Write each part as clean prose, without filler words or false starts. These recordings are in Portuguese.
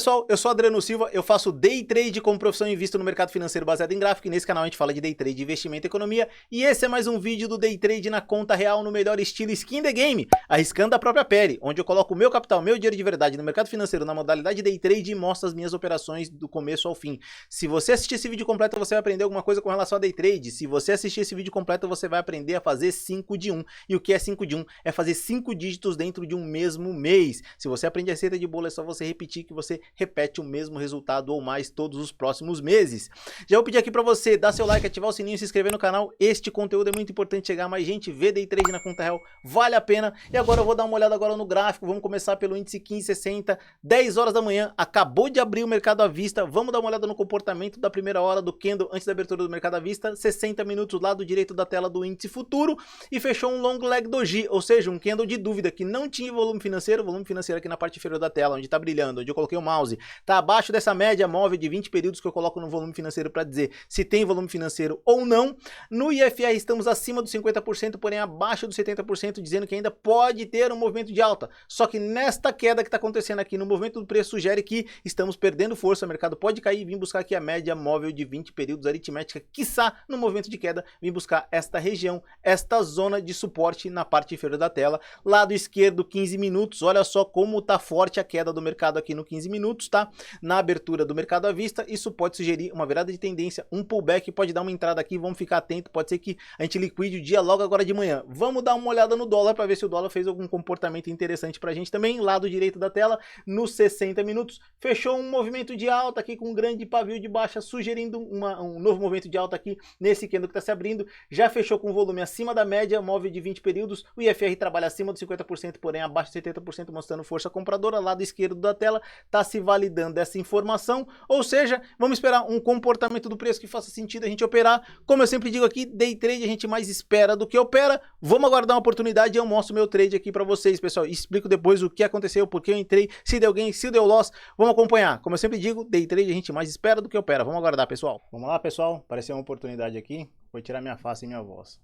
pessoal, eu sou Adriano Silva, eu faço Day Trade com profissão e invisto no mercado financeiro baseado em gráfico, e nesse canal a gente fala de Day Trade, investimento e economia, e esse é mais um vídeo do Day Trade na conta real no melhor estilo skin the game, arriscando a própria pele, onde eu coloco o meu capital, meu dinheiro de verdade no mercado financeiro na modalidade Day Trade e mostro as minhas operações do começo ao fim. Se você assistir esse vídeo completo, você vai aprender alguma coisa com relação a Day Trade. Se você assistir esse vídeo completo, você vai aprender a fazer 5 de 1. E o que é 5 de 1? É fazer 5 dígitos dentro de um mesmo mês. Se você aprende a receita de bolo, é só você repetir que você repete o mesmo resultado ou mais todos os próximos meses. Já vou pedir aqui para você dar seu like, ativar o sininho e se inscrever no canal. Este conteúdo é muito importante chegar a mais gente, ver Day Trade na conta real, vale a pena. E agora eu vou dar uma olhada agora no gráfico. Vamos começar pelo índice 1560, 10 horas da manhã, acabou de abrir o mercado à vista. Vamos dar uma olhada no comportamento da primeira hora do candle antes da abertura do mercado à vista, 60 minutos do lado direito da tela do índice futuro, e fechou um long leg doji, ou seja, um candle de dúvida que não tinha volume financeiro aqui na parte inferior da tela, onde está brilhando, onde eu coloquei o mouse, está abaixo dessa média móvel de 20 períodos que eu coloco no volume financeiro para dizer se tem volume financeiro ou não. No IFR estamos acima dos 50%, porém abaixo dos 70%, dizendo que ainda pode ter um movimento de alta, só que nesta queda que está acontecendo aqui no movimento do preço sugere que estamos perdendo força, o mercado pode cair e vir buscar aqui a média móvel de 20 períodos aritmética, quiçá no movimento de queda, vir buscar esta região, esta zona de suporte na parte inferior da tela, lado esquerdo 15 minutos, olha só como tá forte a queda do mercado aqui no 15 minutos, tá? Na abertura do mercado à vista, isso pode sugerir uma virada de tendência, um pullback, pode dar uma entrada aqui, vamos ficar atento, pode ser que a gente liquide o dia logo agora de manhã. Vamos dar uma olhada no dólar para ver se o dólar fez algum comportamento interessante pra gente também, lado direito da tela, nos 60 minutos, fechou um movimento de alta aqui com um grande pavio de baixa, sugerindo um novo movimento de alta aqui nesse candle que está se abrindo, já fechou com volume acima da média móvel de 20 períodos, o IFR trabalha acima dos 50%, porém abaixo de 70%, mostrando força compradora, lado esquerdo da tela, está se validando essa informação, ou seja, vamos esperar um comportamento do preço que faça sentido a gente operar. Como eu sempre digo aqui, Day Trade a gente mais espera do que opera, vamos aguardar uma oportunidade e eu mostro meu trade aqui para vocês, pessoal, explico depois o que aconteceu, por que eu entrei, se deu gain, se deu loss, vamos acompanhar. Como eu sempre digo, Day Trade a gente mais espera do que opera, vamos aguardar, pessoal. Vamos lá, pessoal, apareceu uma oportunidade aqui, vou tirar minha face e minha voz.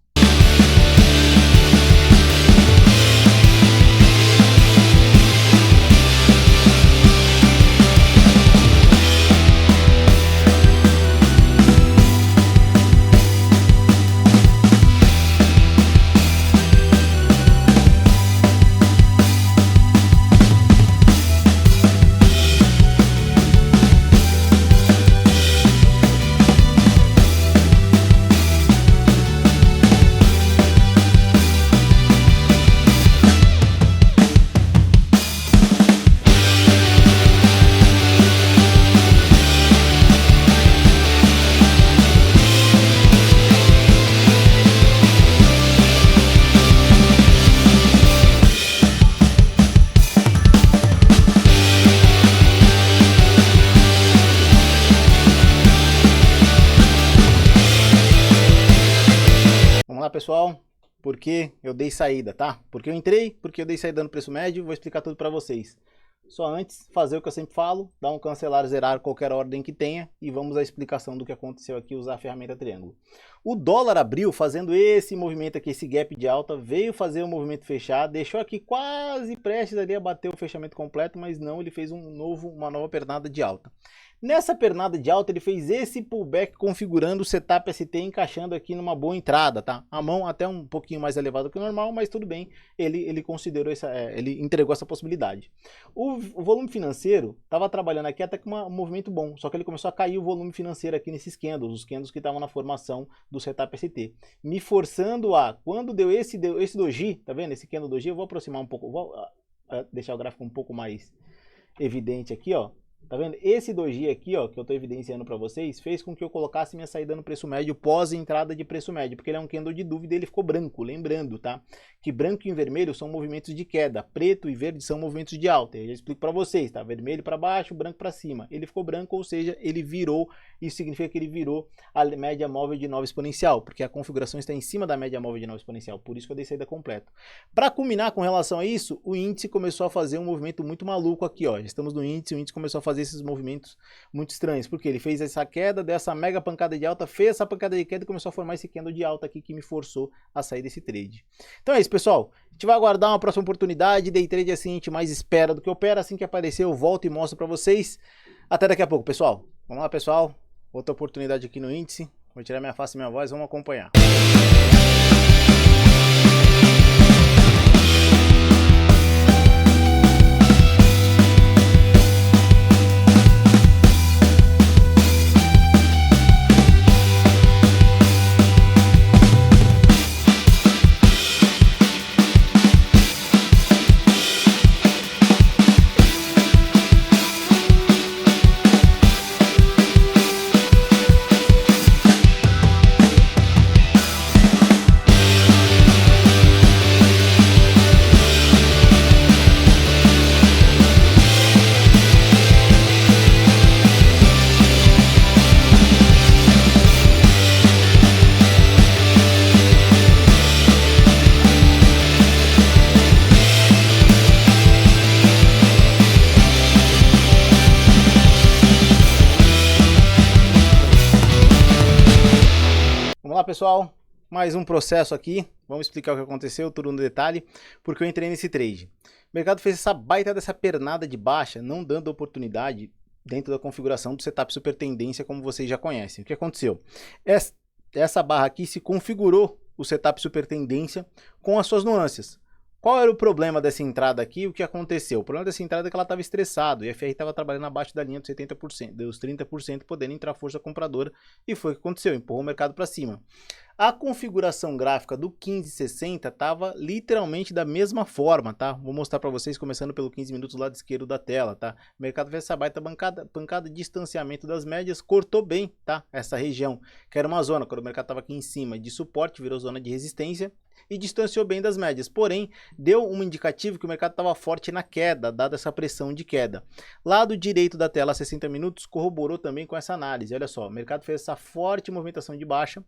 Pessoal, porque eu dei saída, tá? Porque eu entrei, porque eu dei saída no preço médio, vou explicar tudo para vocês. Só antes, fazer o que eu sempre falo, dar um cancelar, zerar qualquer ordem que tenha e vamos à explicação do que aconteceu aqui, usar a ferramenta triângulo. O dólar abriu fazendo esse movimento aqui, esse gap de alta, veio fazer o movimento fechar, deixou aqui quase prestes ali a bater o fechamento completo, mas não, ele fez uma nova pernada de alta. Nessa pernada de alta ele fez esse pullback configurando o setup ST, encaixando aqui numa boa entrada, tá? A mão até um pouquinho mais elevada que o normal, mas tudo bem, ele considerou ele entregou essa possibilidade. O volume financeiro estava trabalhando aqui até com um movimento bom, só que ele começou a cair o volume financeiro aqui nesses candles, os candles que estavam na formação do setup ST, me forçando a, quando deu esse doji, tá vendo? Esse candle doji, eu vou aproximar um pouco, vou deixar o gráfico um pouco mais evidente aqui, ó. Tá vendo? Esse doji aqui, ó, que eu tô evidenciando para vocês, fez com que eu colocasse minha saída no preço médio pós entrada de preço médio, porque ele é um candle de dúvida e ele ficou branco, lembrando, tá? Que branco e vermelho são movimentos de queda, preto e verde são movimentos de alta. Eu já explico para vocês, tá? Vermelho para baixo, branco para cima. Ele ficou branco, ou seja, ele virou, isso significa que ele virou a média móvel de nova exponencial, porque a configuração está em cima da média móvel de nova exponencial, por isso que eu dei saída completa. Para culminar com relação a isso, o índice começou a fazer um movimento muito maluco aqui, ó. Estamos no índice, o índice começou a fazer esses movimentos muito estranhos, porque ele fez essa queda, deu essa mega pancada de alta, fez essa pancada de queda e começou a formar esse candle de alta aqui que me forçou a sair desse trade. Então é isso, pessoal. A gente vai aguardar uma próxima oportunidade. Day trade é assim, a gente mais espera do que opera. Assim que aparecer, eu volto e mostro para vocês. Até daqui a pouco, pessoal. Vamos lá, pessoal. Outra oportunidade aqui no índice. Vou tirar minha face e minha voz, vamos acompanhar. Vamos lá, pessoal, mais um processo aqui, vamos explicar o que aconteceu, tudo no detalhe, porque eu entrei nesse trade. O mercado fez essa baita dessa pernada de baixa, não dando oportunidade dentro da configuração do setup super tendência, como vocês já conhecem. O que aconteceu? Essa barra aqui se configurou o setup super tendência com as suas nuances. Qual era o problema dessa entrada aqui? O que aconteceu? O problema dessa entrada é que ela estava estressada e a FR estava trabalhando abaixo da linha dos 70%, dos 30%, podendo entrar força compradora, e foi o que aconteceu, empurrou o mercado para cima. A configuração gráfica do 1560 estava literalmente da mesma forma, tá? Vou mostrar para vocês começando pelo 15 minutos do lado esquerdo da tela, tá? O mercado fez essa baita pancada de distanciamento das médias, cortou bem, tá? Essa região, que era uma zona, quando o mercado estava aqui em cima de suporte, virou zona de resistência e distanciou bem das médias. Porém, deu um indicativo que o mercado estava forte na queda, dada essa pressão de queda. Lado direito da tela, 60 minutos, corroborou também com essa análise. Olha só, o mercado fez essa forte movimentação de baixa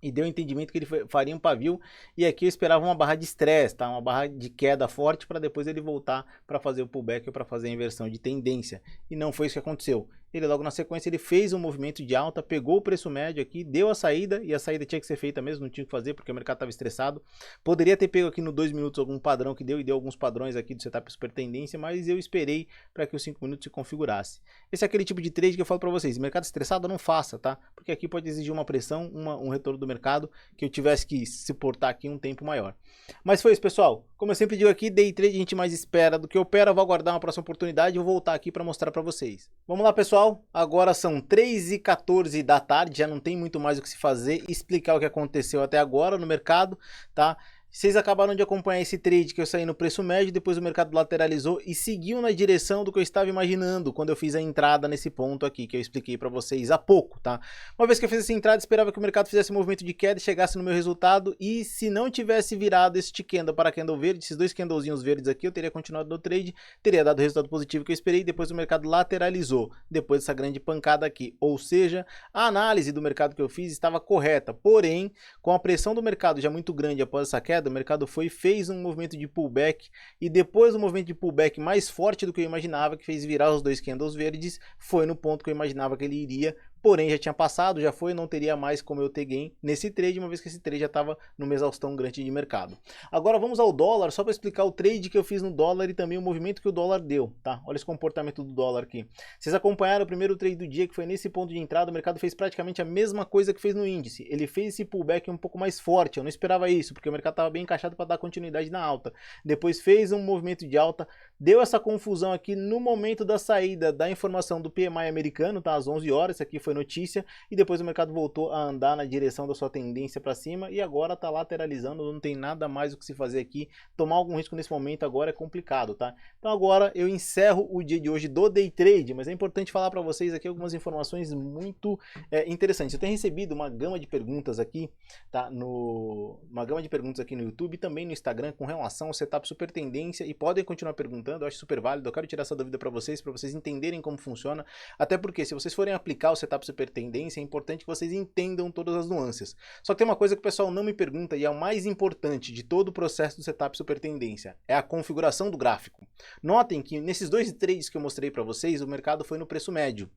e deu o entendimento que ele faria um pavio, e aqui eu esperava uma barra de estresse, tá? Uma barra de queda forte para depois ele voltar para fazer o pullback ou para fazer a inversão de tendência, e não foi isso que aconteceu. Ele logo na sequência ele fez um movimento de alta, pegou o preço médio aqui, deu a saída, e a saída tinha que ser feita mesmo, não tinha que fazer porque o mercado estava estressado. Poderia ter pego aqui no 2 minutos algum padrão que deu, e deu alguns padrões aqui do setup super tendência, mas eu esperei para que os 5 minutos se configurasse. Esse é aquele tipo de trade que eu falo para vocês, mercado estressado não faça, tá? Porque aqui pode exigir uma pressão, um retorno do mercado, que eu tivesse que suportar aqui um tempo maior. Mas foi isso, pessoal. Como eu sempre digo aqui, day trade a gente mais espera do que opera. Vou aguardar uma próxima oportunidade e vou voltar aqui para mostrar para vocês. Vamos lá, pessoal. Agora são 3h14 da tarde, já não tem muito mais o que se fazer, explicar o que aconteceu até agora no mercado, tá? Vocês acabaram de acompanhar esse trade que eu saí no preço médio, depois o mercado lateralizou e seguiu na direção do que eu estava imaginando quando eu fiz a entrada nesse ponto aqui, que eu expliquei para vocês há pouco, tá? Uma vez que eu fiz essa entrada, esperava que o mercado fizesse um movimento de queda e chegasse no meu resultado, e se não tivesse virado este candle para candle verde, esses dois candlezinhos verdes aqui, eu teria continuado no trade, teria dado o resultado positivo que eu esperei, depois o mercado lateralizou, depois dessa grande pancada aqui. Ou seja, a análise do mercado que eu fiz estava correta, porém, com a pressão do mercado já muito grande após essa queda, o mercado foi e fez um movimento de pullback, e depois do movimento de pullback mais forte do que eu imaginava, que fez virar os dois candles verdes, foi no ponto que eu imaginava que ele iria, porém já tinha passado, já foi, não teria mais como eu ter gain nesse trade, uma vez que esse trade já estava numa exaustão grande de mercado. Agora vamos ao dólar, só para explicar o trade que eu fiz no dólar e também o movimento que o dólar deu, tá? Olha esse comportamento do dólar aqui. Vocês acompanharam o primeiro trade do dia, que foi nesse ponto de entrada, o mercado fez praticamente a mesma coisa que fez no índice. Ele fez esse pullback um pouco mais forte, eu não esperava isso, porque o mercado estava bem encaixado para dar continuidade na alta. Depois fez um movimento de alta, deu essa confusão aqui no momento da saída da informação do PMI americano, tá? Às 11 horas, isso aqui foi notícia, e depois o mercado voltou a andar na direção da sua tendência para cima, e agora tá lateralizando, não tem nada mais o que se fazer aqui. Tomar algum risco nesse momento agora é complicado, tá? Então agora eu encerro o dia de hoje do day trade, mas é importante falar para vocês aqui algumas informações muito interessantes. Eu tenho recebido uma gama de perguntas aqui, tá? Uma gama de perguntas aqui no YouTube e também no Instagram com relação ao setup super tendência, e podem continuar perguntando, eu acho super válido, eu quero tirar essa dúvida para vocês entenderem como funciona, até porque se vocês forem aplicar o setup setup super tendência, é importante que vocês entendam todas as nuances. Só que tem uma coisa que o pessoal não me pergunta e é o mais importante de todo o processo do setup super tendência, é a configuração do gráfico. Notem que nesses dois trades que eu mostrei para vocês, o mercado foi no preço médio.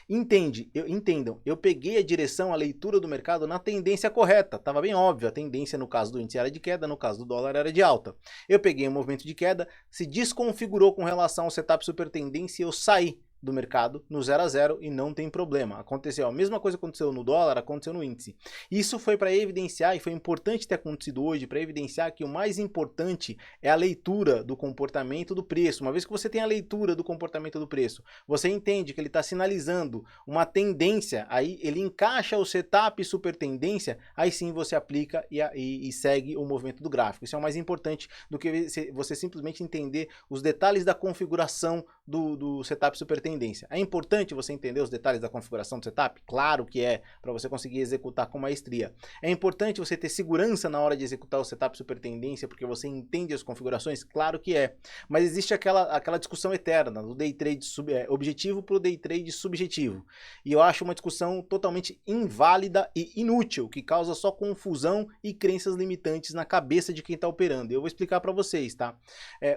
Entendam, eu peguei a direção, a leitura do mercado na tendência correta, estava bem óbvio, a tendência no caso do índice era de queda, no caso do dólar era de alta. Eu peguei um movimento de queda, se desconfigurou com relação ao setup super tendência e eu saí do mercado no 0 a 0 e não tem problema. Aconteceu a mesma coisa que aconteceu no dólar, aconteceu no índice. Isso foi para evidenciar, e foi importante ter acontecido hoje, para evidenciar que o mais importante é a leitura do comportamento do preço. Uma vez que você tem a leitura do comportamento do preço, você entende que ele está sinalizando uma tendência, aí ele encaixa o setup super tendência, aí sim você aplica e segue o movimento do gráfico. Isso é o mais importante do que você simplesmente entender os detalhes da configuração do setup super tendência. É importante você entender os detalhes da configuração do setup? Claro que é, para você conseguir executar com maestria. É importante você ter segurança na hora de executar o setup super tendência, porque você entende as configurações? Claro que é. Mas existe aquela discussão eterna, do day trade objetivo para o day trade subjetivo. E eu acho uma discussão totalmente inválida e inútil, que causa só confusão e crenças limitantes na cabeça de quem está operando. Eu vou explicar para vocês, tá?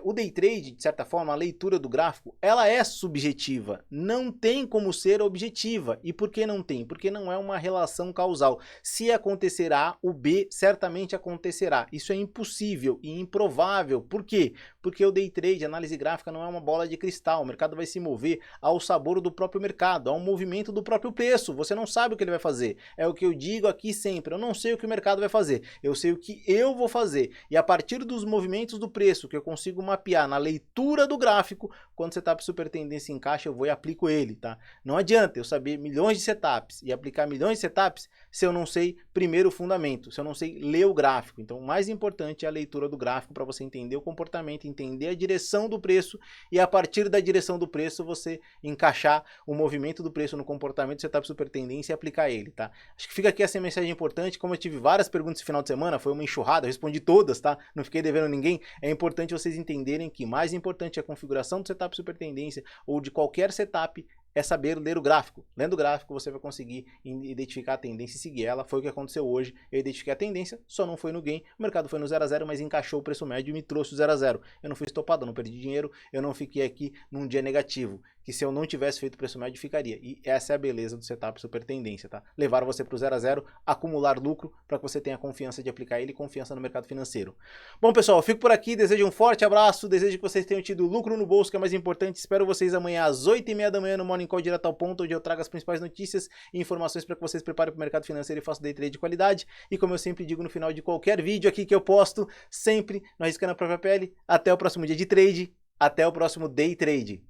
O day trade, de certa forma, a leitura do gráfico, ela é subjetiva, não tem como ser objetiva. E por que não tem? Porque não é uma relação causal. Se acontecer A, o B certamente acontecerá. Isso é impossível e improvável. Por quê? Porque o day trade, análise gráfica, não é uma bola de cristal. O mercado vai se mover ao sabor do próprio mercado, ao movimento do próprio preço. Você não sabe o que ele vai fazer. É o que eu digo aqui sempre. Eu não sei o que o mercado vai fazer. Eu sei o que eu vou fazer. E a partir dos movimentos do preço que eu consigo mapear na leitura do gráfico, quando o setup super tendência encaixa, eu vou e aplico ele, tá? Não adianta eu saber milhões de setups e aplicar milhões de setups se eu não sei primeiro o fundamento, se eu não sei ler o gráfico. Então o mais importante é a leitura do gráfico para você entender o comportamento, entender a direção do preço e a partir da direção do preço você encaixar o movimento do preço no comportamento do setup super tendência e aplicar ele, tá? Acho que fica aqui essa mensagem importante. Como eu tive várias perguntas no final de semana, foi uma enxurrada, eu respondi todas, tá? Não fiquei devendo ninguém. É importante vocês entenderem que mais importante é a configuração do setup super tendência ou de qualquer setup é saber ler o gráfico. Lendo o gráfico você vai conseguir identificar a tendência e seguir ela. Foi o que aconteceu hoje. Eu identifiquei a tendência, só não foi no gain. O mercado foi no 0 a 0, mas encaixou o preço médio e me trouxe o 0 a 0. Eu não fui estopado, não perdi dinheiro, eu não fiquei aqui num dia negativo, que se eu não tivesse feito o preço médio ficaria. E essa é a beleza do setup super tendência, tá? Levar você para o 0 a 0, acumular lucro para que você tenha confiança de aplicar ele e confiança no mercado financeiro. Bom, pessoal, eu fico por aqui, desejo um forte abraço, desejo que vocês tenham tido lucro no bolso, que é mais importante. Espero vocês amanhã às 8h30 da manhã no Morning Call direto ao ponto, onde eu trago as principais notícias e informações para que vocês preparem para o mercado financeiro e façam day trade de qualidade. E como eu sempre digo no final de qualquer vídeo aqui que eu posto, sempre no Arriscando a Própria Pele. Até o próximo dia de trade, até o próximo day trade.